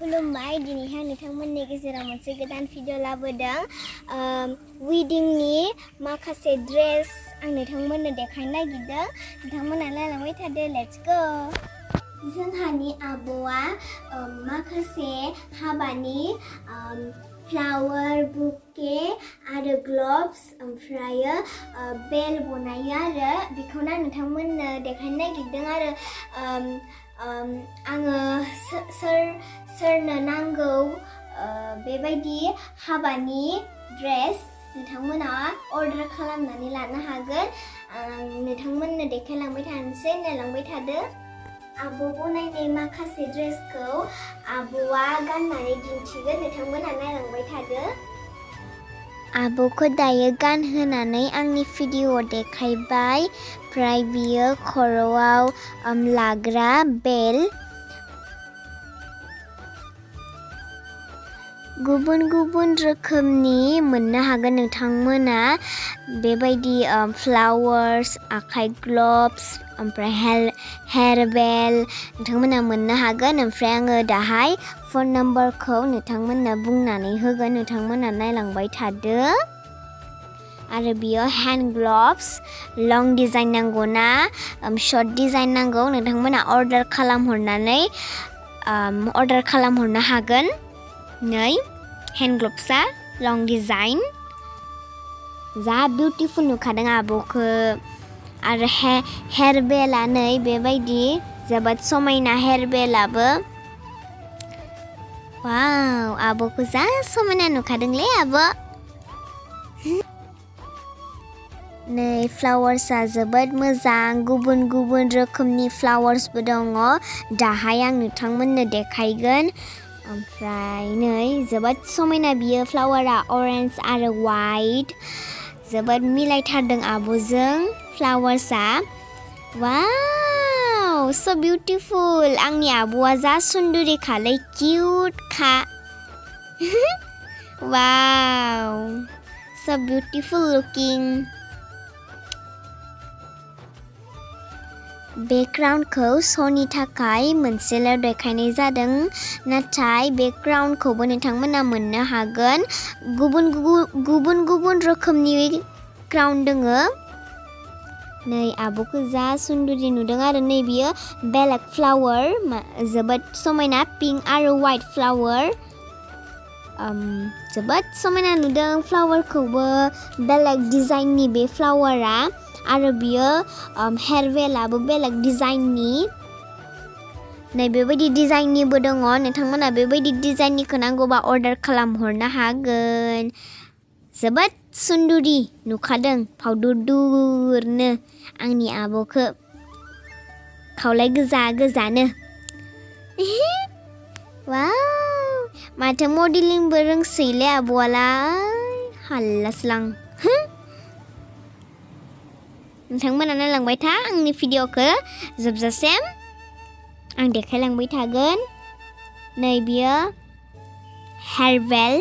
kulumbai dinihai nोंथांमोननि गेजेराव मोनसे गोदान भिडिअ लाबोदों वेडिं नि makase dress आं नोंथांमोननो देखायनो नागिरदों नोंथांमोना नायलांबाय थादो लेट्स गो जोंहानि आब'आ माखासे हाबानि flower bouquet आरो gloves ओमफ्रायो बेल बनायो आरो बेखौनो नोंथांमोननो देखायनो नागिरदों आरो आङो सोरनो नांगौ बेबायदि हाबानि ड्रेस नोंथांमोना अर्डार खालामनानै लानो हागोन नोंथांमोननो देखायलांबाय थानोसै नायलांबाय थादो आब' बनायनाय माखासे ड्रेसखौ आब'आ गाननानै दिन्थिगोन नोंथांमोना नायलांबाय थादो आब'खौ दायो गानहोनानै आंनि भिडिअ देखायबाय ओमफ्राय बियो खर'आव लाग्रा बेल गुबुन गुबुन रोखोमनि मोननो हागोन नोंथांमोना बेबायदि फ्लावर्स आखाइ ग्लब्स ओमफ्राय हेयर बेल नोंथांमोना मोननो हागोन ओमफ्राय आङो दाहाय फन नाम्बारखौ नोंथांमोननो बुंनानै होगोन नोंथांमोना नायलांबाय थादो आरो बियो हेन्ड ग्लब्स लं डिजाइन नांगौ ना शर्ट डिजाइन नांगौ नोंथांमोना अर्डार खालामहरनो हागोन नै हेन्ड ग्लब्सआ लं डिजाइन जा बिउटिफुल नुखादों आब'खौ आरो हेयर बेलआ नै बेबायदि जोबोद समायना हेयर बेलआबो वाव आब'खौ जा समायना नुखादोंलै आब' नै फ्लावार्सआ जोबोद मोजां गुबुन गुबुन रोखोमनि फ्लावार्सबो दङ दाहाय आं नोंथांमोननो देखायगोन ओमफ्राय नै जोबोद समायना बियो फ्लावारा अरेन्ज आरो वाइट जोबोद मिलायथारदों आब'जों फ्लावार्सआ वाव सो बिउटिफुल आंनि आब'आ जा सुन्दुरि खालै किउट खा वाव सो बिउटिफुल लुकिं बेकग्राउन्डखौ श'नि थाखाय मोनसेल' देखायनाय जादों नाथाय बेकग्राउन्डखौबो नोंथांमोना मोननो हागोन गुबुन रोखोमनि ग्राउन्ड दोङो नै आब'खौ जा सुन्दुरि नुदों आरो नै बियो बेलेग फ्लावर जोबोद समायना पिंक आरो वाइट फ्लावर जोबोद समायना नुदों फ्लावरखौबो बेलेग डिजाइननि बे फ्लावरा आरो बियो हेयर बेलआबो बेलेग डिजाइननि नै बेबायदि डिजाइननिबो दङ नोंथांमोना बेबायदि डिजाइननिखौ नांगौबा अर्डार खालामहरनो हागोन जोबोद सुन्दुरि नुखादों फावदुरनो आंनि आब'खौ खावलाय गोजानो वाव माथो मडेलिंबो रोंसैलै आब'आलाय हाल्लास्लां नोंथांमोना नायलांबाय था आंनि भिडिअखौ जोबजासिम आं देखायलांबाय थागोन नै बियो हेयर बेल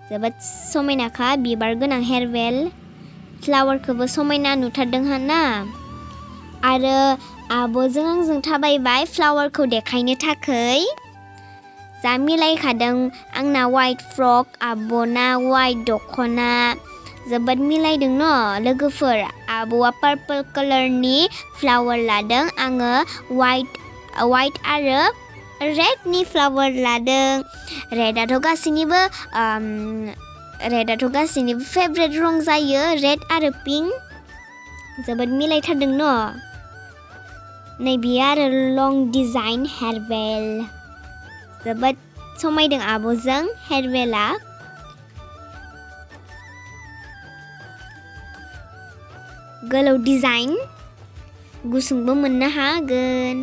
जोबोद समायनाखा बिबार गोनां हेयर बेल फ्लावारखौबो समायना नुथारदों ना आरो आब'जों आंजों थाबायबाय फ्लावारखौ देखायनो थाखाय जा मिलायखादों आंना वाइट फ्रक आब'ना वाइट दख'ना जोबोद मिलायदों न लोगोफोर आब'आ पार्पल कालारनि फ्लावर लादों आङो वाइट आरो रेडनि फ्लावर लादों रेडआथ' गासैनिबो फेभरेट रं जायो रेड आरो पिंक जोबोद मिलायथारदों न नै बियो आरो लं डिजाइन हेयर बेल जोबोद समायदों आब'जों हेयर बेलआ गोलाव डिजाइन गुसुंबो मोननो हागोन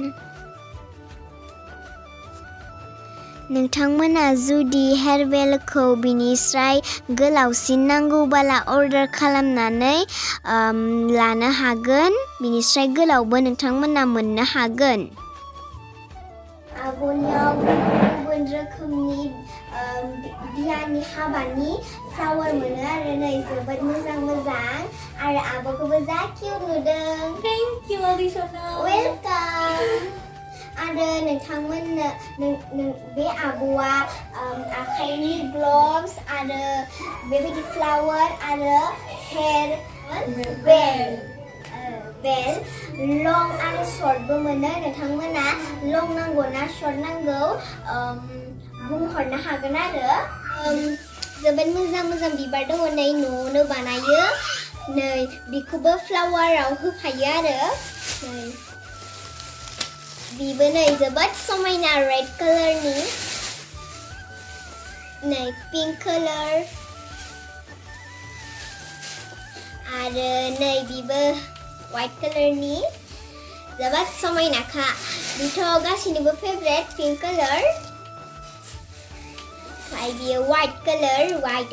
नोंथांमोना जुदि हेयर बेलखौ बिनिस्राय गोलावसिन नांगौबाला अर्डार खालामनानै लानो हागोन बिनिस्राय गोलावबो नोंथांमोना मोननो हागोन आब'नियाव गुबुन रोखोमनि बियानि हाबानि फ्लावर मोनो आरो नै जोबोद मोजां आरो आब'खौबो जा किउट नुदों थेंक इउ अलिसना वेलकाम आरो नोंथांमोननो बे आब'आ आखाइनि ग्लब्स आरो बेबायदि फ्लावर आरो हेयर बेल लं आरो शर्टबो मोनो नोंथांमोना लं नांगौ ना शर्ट नांगौ बुंहरनो हागोन आरो जोबोद मोजां बिबार दङ नै न'आवनो बानायो नै बेखौबो फ्लावाराव होफायो आरो नै बिबो नै जोबोद समायना रेड कालारनि नै पिंक कालार आरो नै बिबो व्हाइट कालारनि जोबोद समायनाखा बेथ' गासिनिबो फेभरेट पिंक कालार ओमफ्राय बियो व्हाइट कालार व्हाइट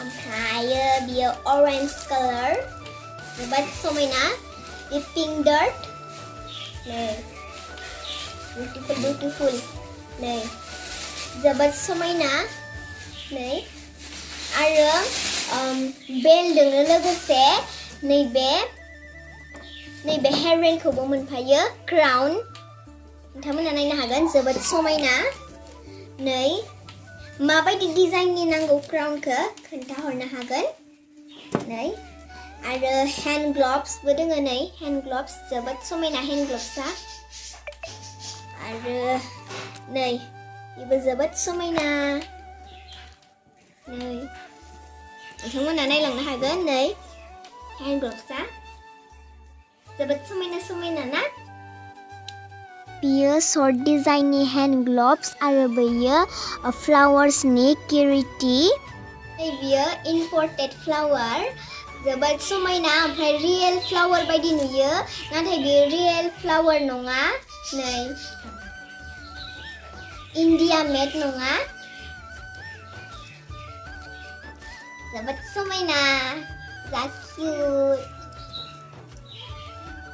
ओमफ्राय बियो ऑरेंज कालार जोबोद समायना बे पिंक डार्ट नै beautiful नै जोबोद समायना नै आरो बेलजोंनो लोगोसे नैबे हेयर बेलखौबो मोनफायो क्राउन नोंथांमोना नायनो हागोन जोबोद समायना नै माबायदि डिजाइननि नांगौ क्राउनखौ खोन्थाहरनो हागोन नै आरो हेन्ड ग्लब्सबो दङ नै हेन्ड ग्लब्स जोबोद समायना हेन्ड ग्लब्सआ आरो नै बेबो जोबोद समायना नै नोंथांमोना नायलांनो हागोन नै हेन्ड ग्लब्सआ जोबोद समायना ना बियो शर्ट डिजाइननि हेन्ड ग्लब्स आरो बेयो फ्लावार्सनि किरिटि बियो इम्पर्टेड फ्लावार जोबोद समायना ओमफ्राय रियेल फ्लावार बायदि नुयो नाथाय बेयो रियेल फ्लावार नङा नै इन्डिया मेड नङा जोबोद समायना जा किउट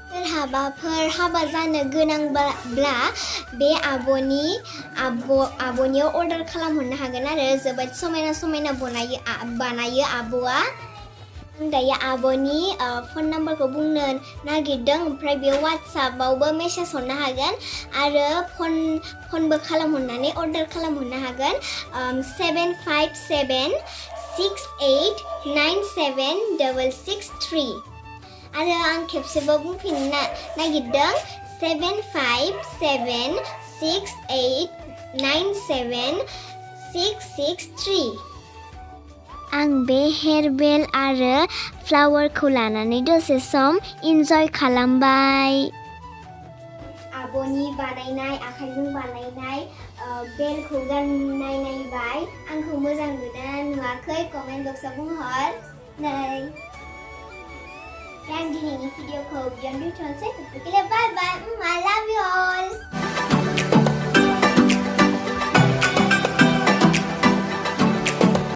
सोरहाबाफोर हाबा जानो गोनांब्ला बे आब'नियाव अर्डार खालामहरनो हागोन आरो जोबोद समायना बानायो आब'आ आं दायो आब'नि फन नाम्बारखौ बुंनो नागिरदों ओमफ्राय बेयाव वाट्सएपआवबो मेसेज हरनो हागोन आरो फनबो खालामहरनानै अर्डार खालामहरनो हागोन 75768976663 आरो आं खेबसेबाव बुंफिननो नागिरदों 75768976663 आं बे हेयर बेल आरो फ्लावारखौ लानानै दसे सम इन्जय खालामबाय आब'नि बानायनाय आखाइजों बानायनाय बेलखौ गाननाय नायबाय आंखौ मोजां नुदों नुवाखै कमेन्ट बक्सआव बुंहर नै आं दिनैनि भिडिअखौ बेयावनो दोनथ'नोसै बाय बाय I love you all